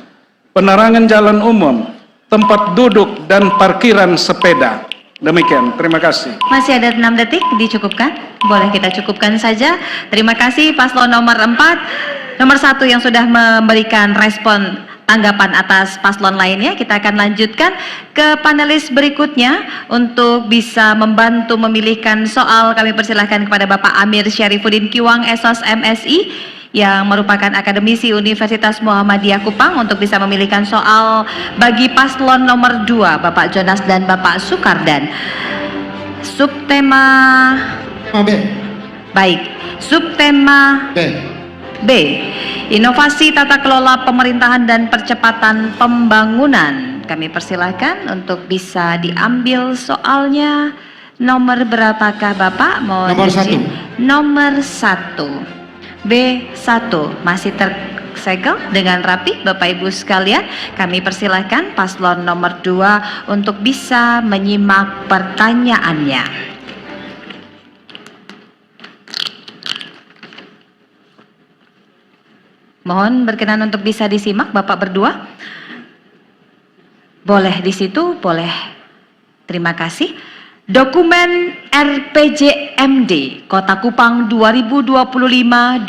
Penerangan jalan umum, tempat duduk dan parkiran sepeda. Demikian, terima kasih. Masih ada 6 detik, dicukupkan. Boleh kita cukupkan saja. Terima kasih paslon nomor 4. Nomor 1 yang sudah memberikan respon tanggapan atas paslon lainnya. Kita akan lanjutkan ke panelis berikutnya untuk bisa membantu memilihkan soal. Kami persilahkan kepada Bapak Amir Syarifuddin Kiwang, Esos MSI, yang merupakan akademisi Universitas Muhammadiyah Kupang, untuk bisa memilihkan soal bagi paslon nomor 2, Bapak Jonas dan Bapak Sukardan. Subtema B. Baik, subtema B, inovasi tata kelola pemerintahan dan percepatan pembangunan. Kami persilahkan untuk bisa diambil soalnya. Nomor berapakah Bapak? Nomor 1. Nomor 1. B1 masih tersegel dengan rapi. Bapak Ibu sekalian, kami persilahkan paslon nomor 2 untuk bisa menyimak pertanyaannya. Mohon berkenan untuk bisa disimak Bapak berdua. Boleh di situ, boleh. Terima kasih. Dokumen RPJMD Kota Kupang 2025-2029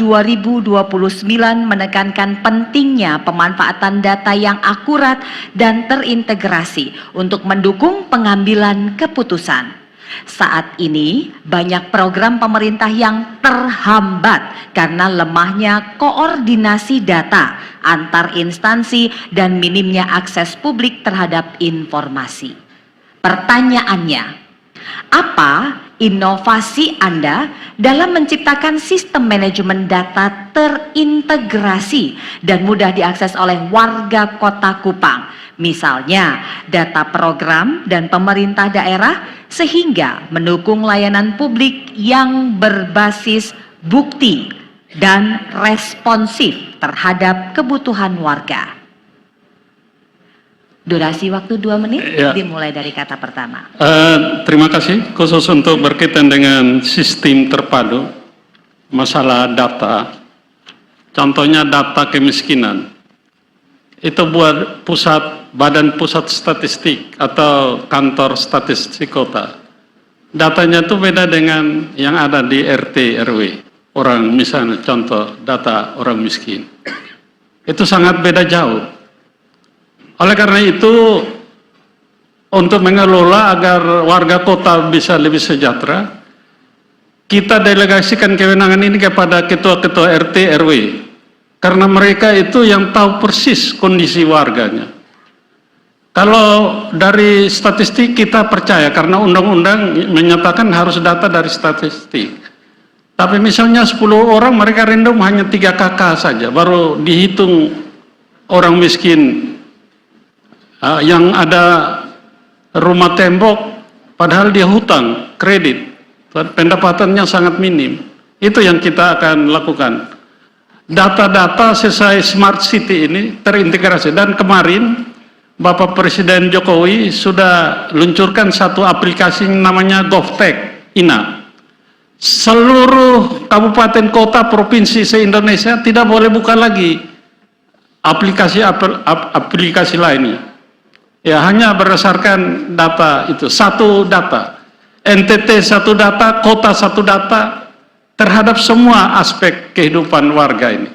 menekankan pentingnya pemanfaatan data yang akurat dan terintegrasi untuk mendukung pengambilan keputusan. Saat ini banyak program pemerintah yang terhambat karena lemahnya koordinasi data antar instansi dan minimnya akses publik terhadap informasi. Pertanyaannya, apa inovasi Anda dalam menciptakan sistem manajemen data terintegrasi dan mudah diakses oleh warga Kota Kupang? Misalnya data program dan pemerintah daerah, sehingga mendukung layanan publik yang berbasis bukti dan responsif terhadap kebutuhan warga. Durasi waktu 2 menit, Ya. dimulai dari kata pertama. Terima kasih, khusus untuk berkaitan dengan sistem terpadu, masalah data, contohnya data kemiskinan, itu buat Badan Pusat Statistik atau kantor statistik kota. Datanya itu beda dengan yang ada di RT RW. Orang misalnya contoh data orang miskin. Itu sangat beda jauh. Oleh karena itu, untuk mengelola agar warga kota bisa lebih sejahtera, kita delegasikan kewenangan ini kepada ketua-ketua RT RW. Karena mereka itu yang tahu persis kondisi warganya. Kalau dari statistik kita percaya, karena undang-undang menyatakan harus data dari statistik. Tapi misalnya 10 orang mereka random hanya 3 kakak saja, baru dihitung orang miskin yang ada rumah tembok, padahal dia hutang, kredit, pendapatannya sangat minim. Itu yang kita akan lakukan. Data-data sesuai Smart City ini terintegrasi, dan kemarin Bapak Presiden Jokowi sudah luncurkan satu aplikasi namanya GovTech INA. Seluruh kabupaten kota provinsi se-Indonesia tidak boleh buka lagi aplikasi lainnya. Ya, hanya berdasarkan data itu, satu data. NTT satu data, kota satu data, terhadap semua aspek kehidupan warga ini.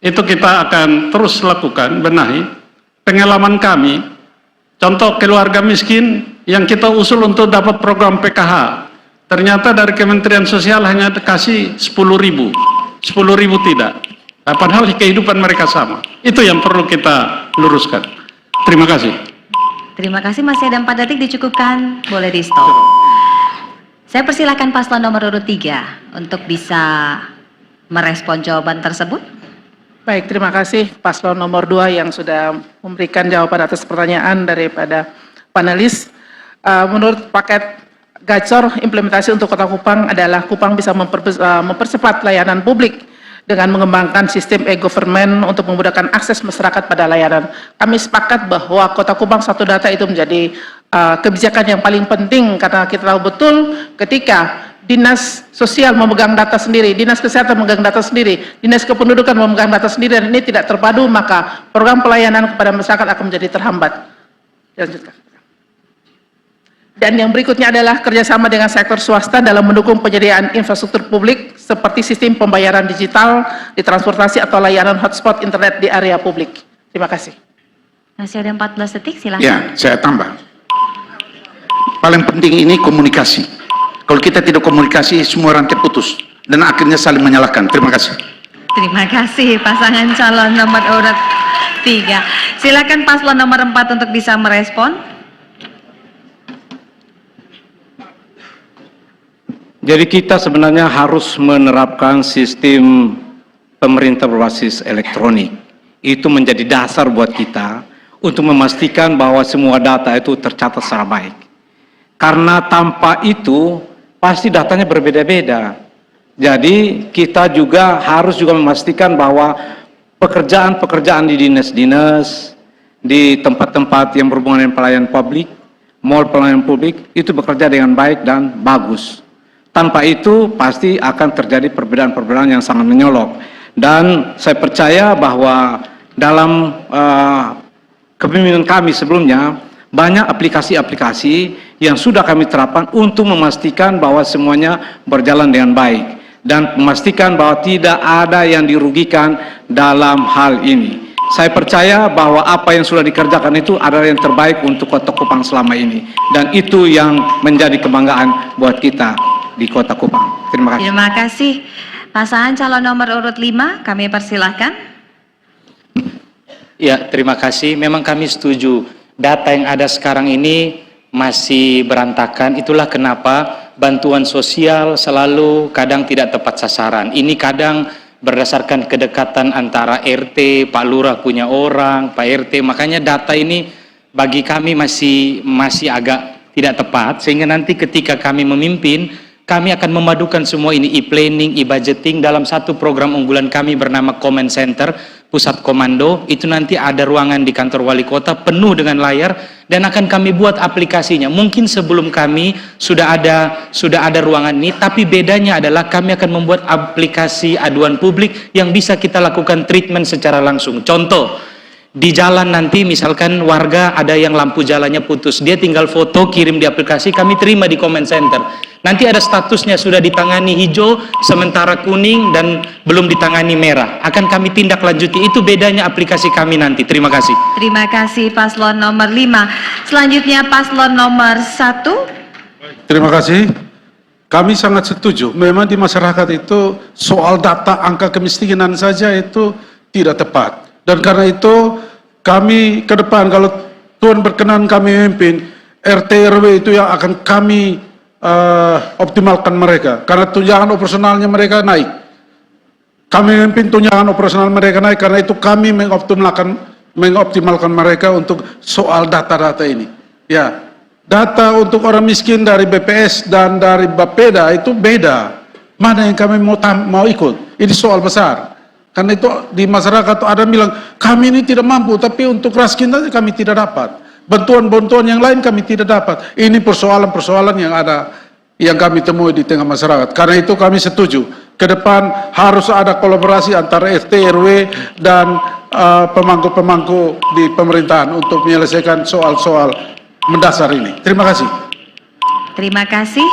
Itu kita akan terus lakukan, benahi. Pengalaman kami, contoh keluarga miskin yang kita usul untuk dapat program PKH, ternyata dari Kementerian Sosial hanya dikasih 10.000, 10.000 tidak. Nah, padahal kehidupan mereka sama. Itu yang perlu kita luruskan. Terima kasih. Terima kasih, masih ada 4 detik, dicukupkan, boleh di stop. Saya persilakan paslon nomor urut 3 untuk bisa merespon jawaban tersebut. Baik, terima kasih paslon nomor 2 yang sudah memberikan jawaban atas pertanyaan daripada panelis. Menurut paket Gacor, implementasi untuk Kota Kupang adalah Kupang bisa mempercepat layanan publik dengan mengembangkan sistem e-government untuk memudahkan akses masyarakat pada layanan. Kami sepakat bahwa Kota Kupang satu data itu menjadi kebijakan yang paling penting, karena kita tahu betul ketika Dinas Sosial memegang data sendiri, Dinas Kesehatan memegang data sendiri, Dinas Kependudukan memegang data sendiri, dan ini tidak terpadu, maka program pelayanan kepada masyarakat akan menjadi terhambat. Lanjutkan. Dan yang berikutnya adalah kerjasama dengan sektor swasta dalam mendukung penyediaan infrastruktur publik seperti sistem pembayaran digital di transportasi atau layanan hotspot internet di area publik. Terima kasih. Masih ada 14 detik, silakan. Ya, saya tambah. Paling penting ini komunikasi. Kalau kita tidak komunikasi, semua rantai putus dan akhirnya saling menyalahkan. Terima kasih. Terima kasih pasangan calon nomor urut 3. Silakan paslon nomor 4 untuk bisa merespon. Jadi kita sebenarnya harus menerapkan sistem pemerintah berbasis elektronik. Itu menjadi dasar buat kita untuk memastikan bahwa semua data itu tercatat secara baik. Karena tanpa itu pasti datanya berbeda-beda. Jadi kita juga harus memastikan bahwa pekerjaan-pekerjaan di dinas-dinas, di tempat-tempat yang berhubungan dengan pelayanan publik, mall pelayanan publik, itu bekerja dengan baik dan bagus. Tanpa itu pasti akan terjadi perbedaan-perbedaan yang sangat menyolok. Dan saya percaya bahwa dalam kepemimpinan kami sebelumnya, banyak aplikasi-aplikasi yang sudah kami terapkan untuk memastikan bahwa semuanya berjalan dengan baik dan memastikan bahwa tidak ada yang dirugikan dalam hal ini. Saya percaya bahwa apa yang sudah dikerjakan itu adalah yang terbaik untuk Kota Kupang selama ini, dan itu yang menjadi kebanggaan buat kita di Kota Kupang. Terima kasih. Terima kasih. Pasangan calon nomor urut 5, kami persilahkan. Ya, terima kasih. Memang kami setuju. Data yang ada sekarang ini masih berantakan. Itulah kenapa bantuan sosial selalu kadang tidak tepat sasaran. Ini kadang berdasarkan kedekatan antara RT, Pak Lurah punya orang, Pak RT. Makanya data ini bagi kami masih agak tidak tepat. Sehingga nanti ketika kami memimpin, kami akan memadukan semua ini, e-planning, e-budgeting dalam satu program unggulan kami bernama Command Center, Pusat Komando. Itu nanti ada ruangan di kantor wali kota penuh dengan layar dan akan kami buat aplikasinya. Mungkin sebelum kami sudah ada ruangan ini, tapi bedanya adalah kami akan membuat aplikasi aduan publik yang bisa kita lakukan treatment secara langsung. Contoh, di jalan nanti misalkan warga ada yang lampu jalannya putus, dia tinggal foto kirim di aplikasi, kami terima di Command Center. Nanti ada statusnya sudah ditangani hijau, sementara kuning dan belum ditangani merah. Akan kami tindak lanjuti. Itu bedanya aplikasi kami nanti. Terima kasih. Terima kasih paslon nomor 5. Selanjutnya paslon nomor 1. Terima kasih. Kami sangat setuju. Memang di masyarakat itu soal data angka kemiskinan saja itu tidak tepat. Dan karena itu kami ke depan kalau Tuhan berkenan kami memimpin, RT RW itu yang akan kami optimalkan mereka. Karena tunjangan operasionalnya mereka naik. Kami memimpin tunjangan operasional mereka naik karena itu kami mengoptimalkan mereka untuk soal data-data ini. Ya, data untuk orang miskin dari BPS dan dari Bapeda itu beda. Mana yang kami mau ikut? Ini soal besar. Karena itu di masyarakat ada bilang, kami ini tidak mampu, tapi untuk raskin saja kami tidak dapat. Bantuan-bantuan yang lain kami tidak dapat. Ini persoalan-persoalan yang ada, yang kami temui di tengah masyarakat. Karena itu kami setuju, ke depan harus ada kolaborasi antara RT, RW, dan pemangku-pemangku di pemerintahan untuk menyelesaikan soal-soal mendasar ini. Terima kasih. Terima kasih.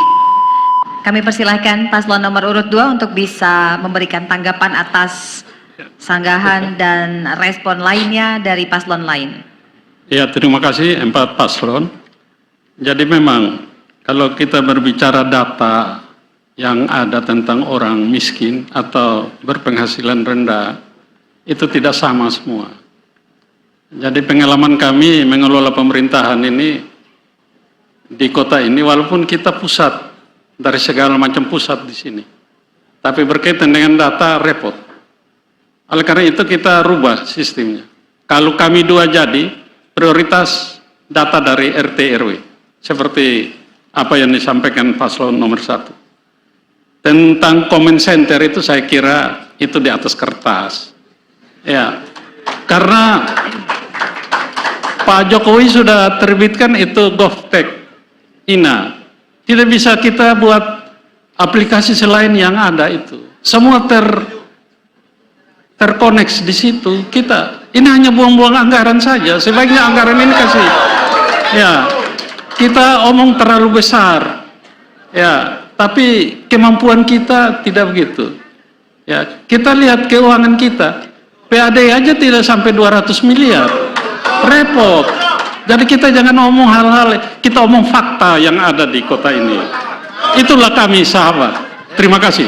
Kami persilahkan paslon nomor urut 2 untuk bisa memberikan tanggapan atas sanggahan dan respon lainnya dari paslon lain. Ya, terima kasih 4 paslon. Jadi memang kalau kita berbicara data yang ada tentang orang miskin atau berpenghasilan rendah, itu tidak sama semua. Jadi pengalaman kami mengelola pemerintahan ini di kota ini, walaupun kita pusat dari segala macam pusat di sini, tapi berkaitan dengan data repot. Oleh karena itu kita rubah sistemnya. Kalau kami 2 jadi, prioritas data dari RT RW, seperti apa yang disampaikan paslon nomor 1. Tentang Command Center itu saya kira itu di atas kertas. Ya, karena Pak Jokowi sudah terbitkan itu GovTech, INA. Tidak bisa kita buat aplikasi selain yang ada itu. Semua terkoneksi di situ. Ini hanya buang-buang anggaran saja. Sebaiknya anggaran ini kasih. Ya, kita omong terlalu besar. Ya, tapi kemampuan kita tidak begitu. Ya, kita lihat keuangan kita. PAD aja tidak sampai 200 miliar. Repot. Jadi kita jangan omong hal-hal, kita omong fakta yang ada di kota ini. Itulah kami, sahabat. Terima kasih.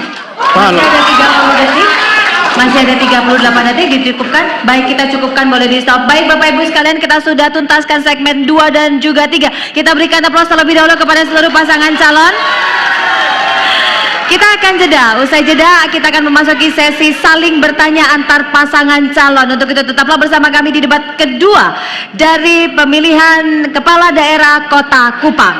Masih ada 30 detik. Masih ada 38 detik dicukupkan. Baik, kita cukupkan, boleh di stop. Baik Bapak Ibu sekalian, kita sudah tuntaskan segmen 2 dan juga 3. Kita berikan aplaus terlebih dahulu kepada seluruh pasangan calon. Kita akan jeda. Usai jeda kita akan memasuki sesi saling bertanya antar pasangan calon. Untuk itu tetaplah bersama kami di debat kedua dari pemilihan Kepala Daerah Kota Kupang.